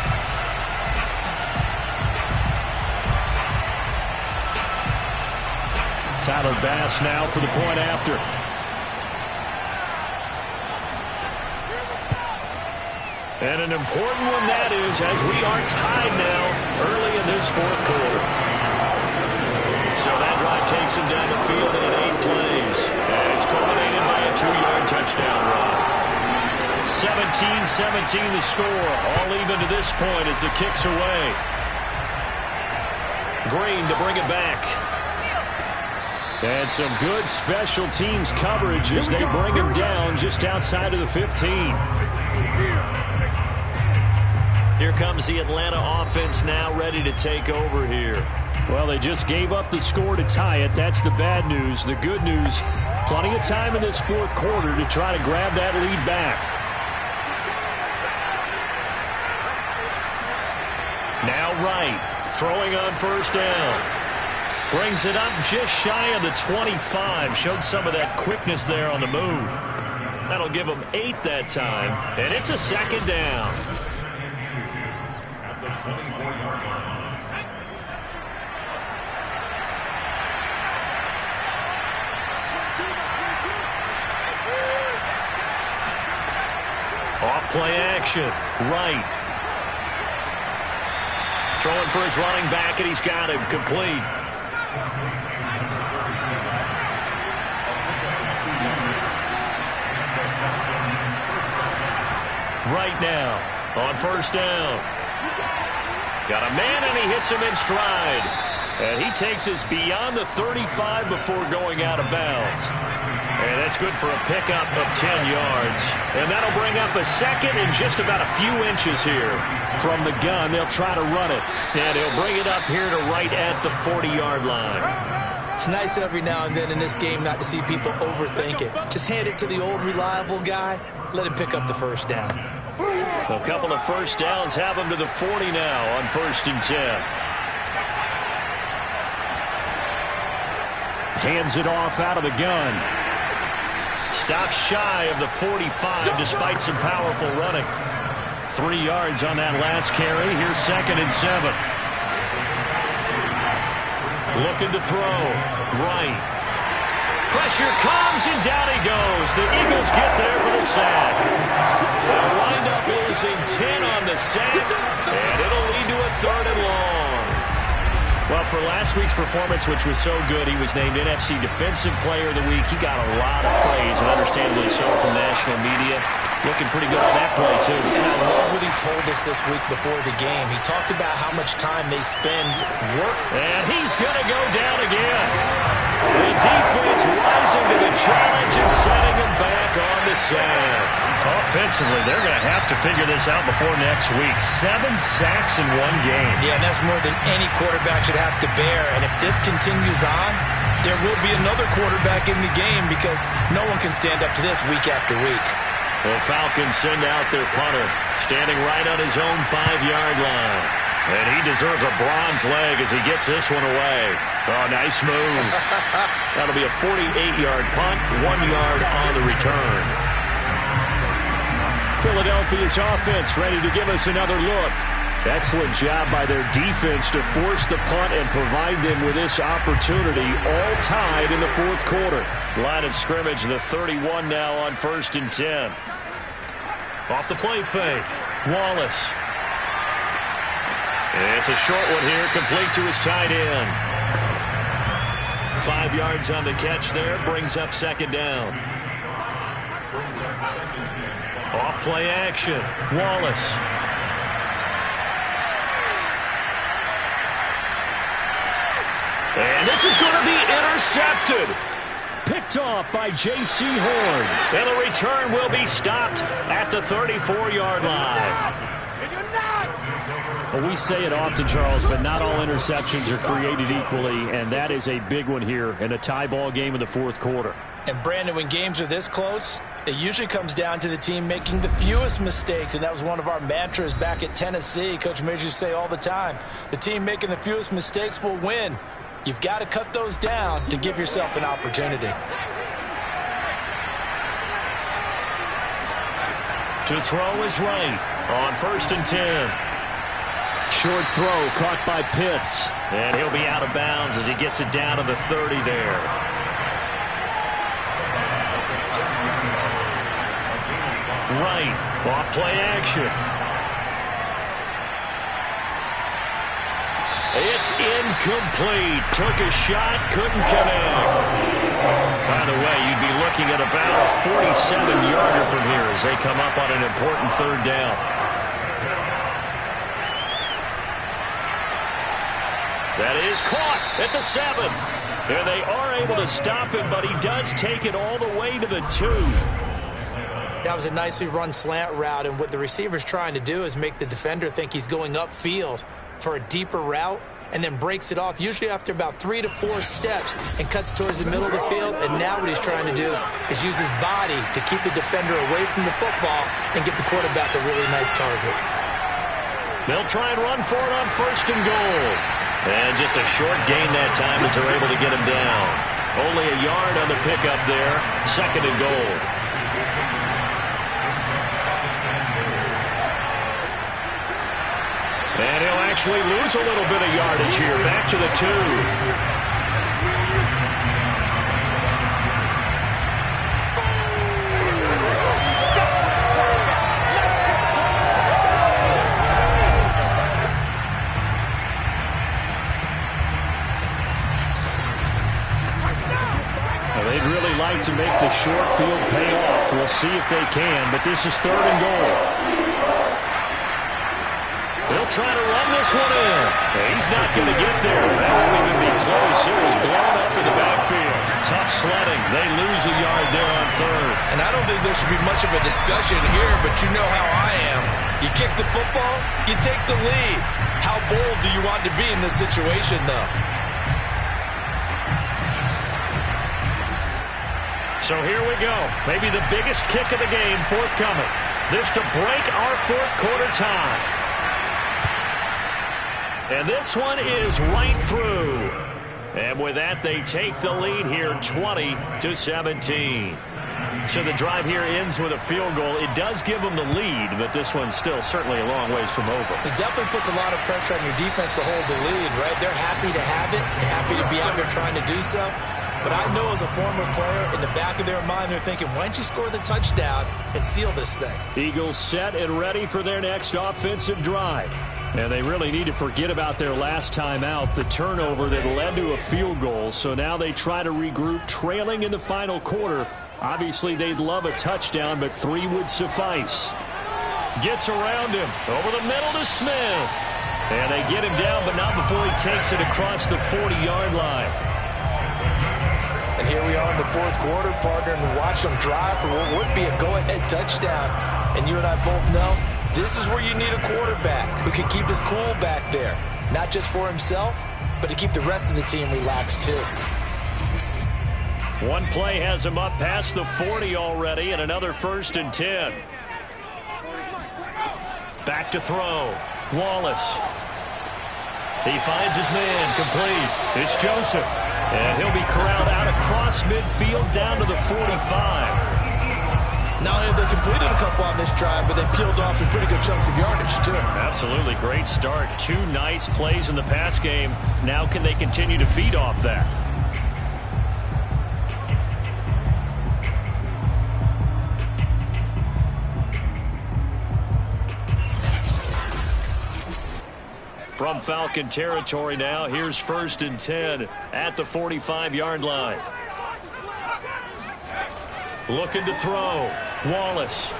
Speaker 2: Tyler Bass now for the point after. And an important one that is, as we are tied now early in this 4th quarter. So that drive takes him down the field in 8 plays. And it's culminated by a 2-yard touchdown run. 17-17 the score. All even to this point as the kick's away. Green to bring it back. And some good special teams coverage as they bring him down just outside of the 15. Here comes the Atlanta offense now ready to take over here.
Speaker 7: Well, they just gave up the score to tie it. That's the bad news. The good news, plenty of time in this 4th quarter to try to grab that lead back.
Speaker 2: Now Wright throwing on first down. Brings it up just shy of the 25. Showed some of that quickness there on the move. That'll give them 8 that time. And it's a second down. Off play action. Right. Throwing for his running back, and he's got him complete. Right now on first down. Got a man, and he hits him in stride. And he takes us beyond the 35 before going out of bounds. And that's good for a pickup of 10 yards. And that'll bring up a second in just about a few inches here. From the gun, they'll try to run it. And he'll bring it up here to right at the 40-yard line.
Speaker 3: It's nice every now and then in this game not to see people overthink it. Just hand it to the old reliable guy. Let him pick up the first down.
Speaker 2: A couple of first downs have him to the 40 now on 1st and 10.
Speaker 7: Hands it off out of the gun.
Speaker 2: Stops shy of the 45 despite some powerful running. 3 yards on that last carry. Here's 2nd and 7. Looking to throw. Right. Pressure comes, and down he goes. The Eagles get there for the sack. They'll wind up losing 10 on the sack, and it'll lead to a 3rd and long. Well, for last week's performance, which was so good, he was named NFC Defensive Player of the Week. He got a lot of praise, and understandably so, from national media. Looking pretty good on that play, too.
Speaker 3: And I love what he told us this week before the game. He talked about how much time they spend working.
Speaker 2: And he's going to go down again. The defense rising to the challenge and setting him back on the sand.
Speaker 7: Offensively, they're going to have to figure this out before next week. 7 sacks in 1 game.
Speaker 3: Yeah, and that's more than any quarterback should have to bear. And if this continues on, there will be another quarterback in the game because no one can stand up to this week after week.
Speaker 2: The Falcons send out their punter, standing right on his own 5-yard line. And he deserves a bronze leg as he gets this one away. Oh, nice move. That'll be a 48-yard punt, 1 yard on the return.
Speaker 7: Philadelphia's offense ready to give us another look. Excellent job by their defense to force the punt and provide them with this opportunity, all tied in the fourth quarter.
Speaker 2: Line of scrimmage, the 31 now on 1st and 10. Off the play fake, Wallace. It's a short one here, complete to his tight end. 5 yards on the catch there, brings up 2nd down. Off play action, Wallace. And this is going to be intercepted.
Speaker 7: Picked off by J.C. Horn.
Speaker 2: And the return will be stopped at the 34-yard line.
Speaker 7: Well, we say it often, Charles, but not all interceptions are created equally, and that is a big one here in a tie ball game in the fourth quarter.
Speaker 3: And, Brandon, when games are this close, it usually comes down to the team making the fewest mistakes, and that was one of our mantras back at Tennessee. Coach Major used to say all the time, the team making the fewest mistakes will win. You've got to cut those down to give yourself an opportunity.
Speaker 2: To throw is right on 1st and 10.
Speaker 7: Short throw caught by Pitts.
Speaker 2: And he'll be out of bounds as he gets it down to the 30 there. Right, off play action. It's incomplete. Took a shot, couldn't connect. By the way, you'd be looking at about a 47-yarder from here as they come up on an important 3rd down. That is caught at the 7. And they are able to stop him, but he does take it all the way to the 2.
Speaker 3: That was a nicely run slant route, and what the receiver's trying to do is make the defender think he's going upfield for a deeper route, and then breaks it off, usually after about 3 to 4 steps, and cuts towards the middle of the field. And now what he's trying to do is use his body to keep the defender away from the football and give the quarterback a really nice target.
Speaker 2: They'll try and run for it on 1st and goal. And just a short gain that time as they're able to get him down. Only a yard on the pickup there. 2nd and goal. And he'll actually lose a little bit of yardage here. Back to the 2.
Speaker 7: They'd really like to make the short field pay off. We'll see if they can, but this is 3rd and goal.
Speaker 2: They'll try to run this one in. He's not going to get there. That won't even be close. It was blown up in the backfield. Tough sledding. They lose a yard there on 3rd.
Speaker 8: And I don't think there should be much of a discussion here, but you know how I am. You kick the football, you take the lead. How bold do you want to be in this situation, though?
Speaker 2: So here we go. Maybe the biggest kick of the game forthcoming. This to break our fourth quarter tie. And this one is right through. And with that, they take the lead here 20-17. So the drive here ends with a field goal. It does give them the lead, but this one's still certainly a long ways from over.
Speaker 3: It definitely puts a lot of pressure on your defense to hold the lead, right? They're happy to have it. They're happy to be out there trying to do so. But I know as a former player, in the back of their mind, they're thinking, why don't you score the touchdown and seal this thing?
Speaker 7: Eagles set and ready for their next offensive drive. And they really need to forget about their last time out, the turnover that led to a field goal. So now they try to regroup, trailing in the final quarter. Obviously, they'd love a touchdown, but 3 would suffice. Gets around him, over the middle to Smith. And they get him down, but not before he takes it across the 40-yard line.
Speaker 3: And here we are in the fourth quarter, partner, and watch them drive for what would be a go-ahead touchdown. And you and I both know this is where you need a quarterback who can keep his cool back there. Not just for himself, but to keep the rest of the team relaxed too.
Speaker 2: One play has him up past the 40 already, and another 1st and 10. Back to throw. Wallace.
Speaker 7: He finds his man, complete. It's Joseph. And he'll be corralled out across midfield down to the 45.
Speaker 8: Not only have they completed a couple on this drive, but they peeled off some pretty good chunks of yardage, too.
Speaker 7: Absolutely. Great start. 2 nice plays in the pass game. Now can they continue to feed off that? From Falcon territory now, here's 1st and 10 at the 45-yard line. Looking to throw. Wallace.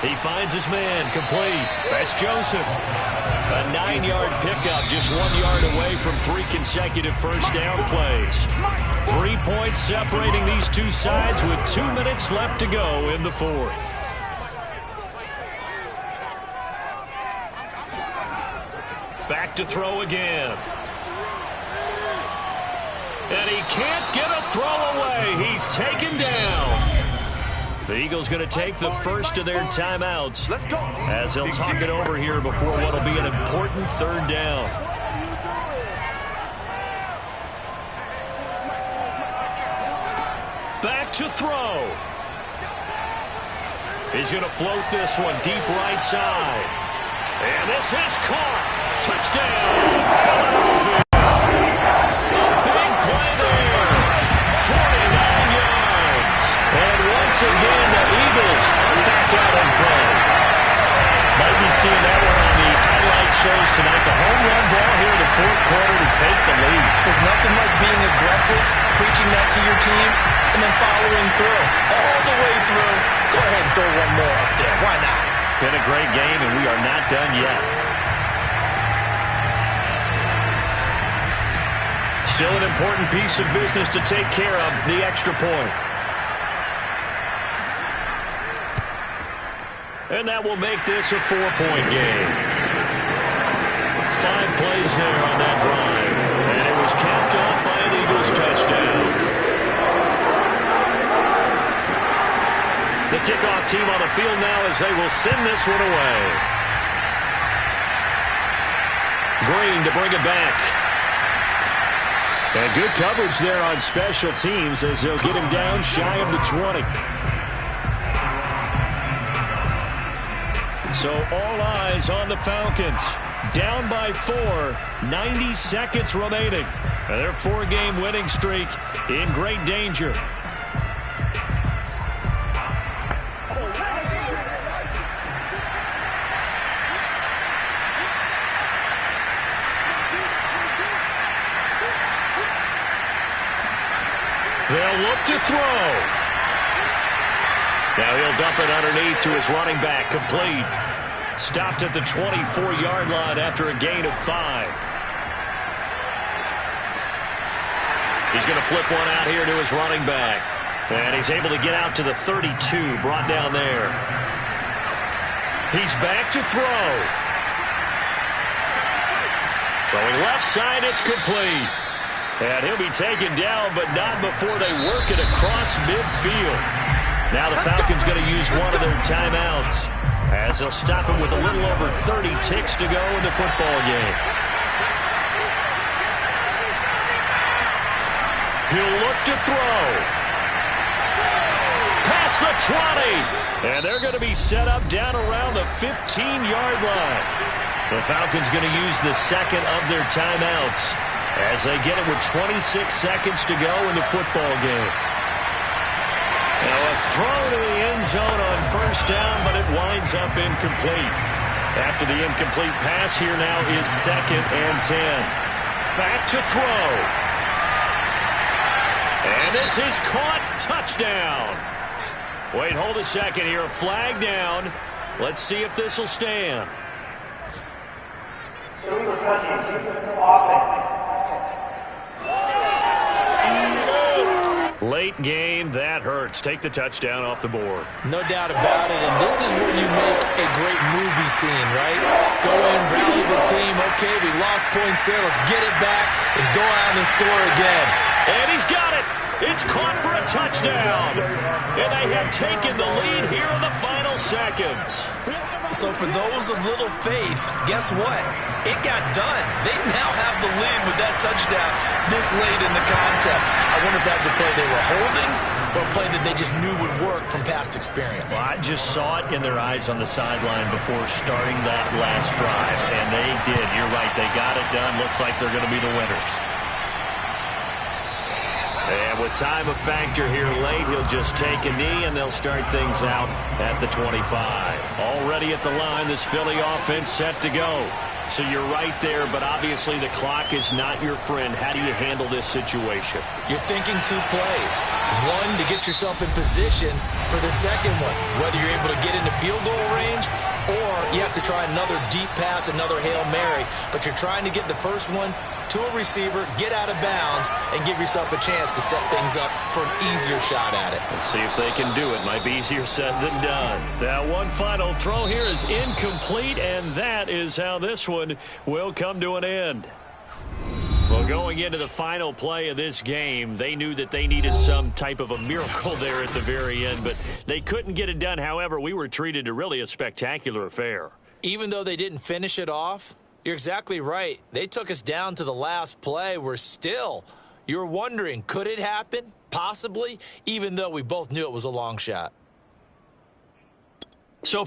Speaker 7: He finds his man, complete. That's Joseph. A 9-yard pickup, just 1 yard away from 3 consecutive first down plays. 3 points separating these two sides with 2 minutes left to go in the 4th. Back to throw again. And he can't get a throw away. He's taken down. The Eagles going to take the first of their timeouts as they'll talk it over here before what will be an important 3rd down. Back to throw. He's going to float this one deep right side. And this is caught. Touchdown. Again, the Eagles back out in front. Might be seeing that one on the highlight shows tonight. The home run ball here in the 4th quarter to take the lead.
Speaker 8: There's nothing like being aggressive, preaching that to your team, and then following through. All the way through. Go ahead and throw one more up there. Why not?
Speaker 7: Been a great game, and we are not done yet. Still an important piece of business to take care of, the extra point. And that will make this a 4-point game. 5 plays there on that drive. And it was capped off by an Eagles touchdown. The kickoff team on the field now as they will send this one away. Green to bring it back. And good coverage there on special teams as they'll get him down shy of the 20. So all eyes on the Falcons. Down by 4, 90 seconds remaining. And their 4-game winning streak in great danger. They'll look to throw. Now he'll dump it underneath to his running back, complete. Stopped at the 24-yard line after a gain of 5. He's going to flip one out here to his running back. And he's able to get out to the 32, brought down there. He's back to throw. Throwing left side, it's complete. And he'll be taken down, but not before they work it across midfield. Now the Falcons going to use one of their timeouts as they'll stop him with a little over 30 ticks to go in the football game. He'll look to throw. Past the 20. And they're going to be set up down around the 15-yard line. The Falcons going to use the second of their timeouts as they get it with 26 seconds to go in the football game. Now a throw to the end zone on 1st down, but it winds up incomplete. After the incomplete pass, here now is 2nd and 10. Back to throw. And this is caught. Touchdown. Wait, hold a second here. A flag down. Let's see if this will stand. Late game, that hurts. Take the touchdown off the board.
Speaker 3: No doubt about it, and this is where you make a great movie scene, right? Go in, rally the team. Okay, we lost points there. Let's get it back and go out and score again.
Speaker 7: And he's got it. It's caught for a touchdown.
Speaker 2: And they have taken the lead here in the final seconds.
Speaker 8: So for those of little faith, guess what? It got done. They now have the lead with that touchdown this late in the contest. I wonder if that was a play they were holding or a play that they just knew would work from past experience.
Speaker 2: Well, I just saw it in their eyes on the sideline before starting that last drive, and they did. You're right. They got it done. Looks like they're going to be the winners. And with time a factor here late, he'll just take a knee, and they'll start things out at the 25. Already at the line, this Philly offense set to go. So you're right there, but obviously the clock is not your friend. How do you handle this situation?
Speaker 8: You're thinking two plays. One, to get yourself in position for the second one, whether you're able to get into field goal range or you have to try another deep pass, another Hail Mary, but you're trying to get the first one to a receiver, get out of bounds, and give yourself a chance to set things up for an easier shot at it.
Speaker 2: Let's see if they can do it. Might be easier said than done. Now, one final throw here is incomplete, and that is how this one will come to an end. Well, going into the final play of this game, they knew that they needed some type of a miracle there at the very end, but they couldn't get it done. However, we were treated to really a spectacular affair.
Speaker 3: Even though they didn't finish it off, you're exactly right. They took us down to the last play. You're wondering, could it happen? Possibly, even though we both knew it was a long shot.
Speaker 2: So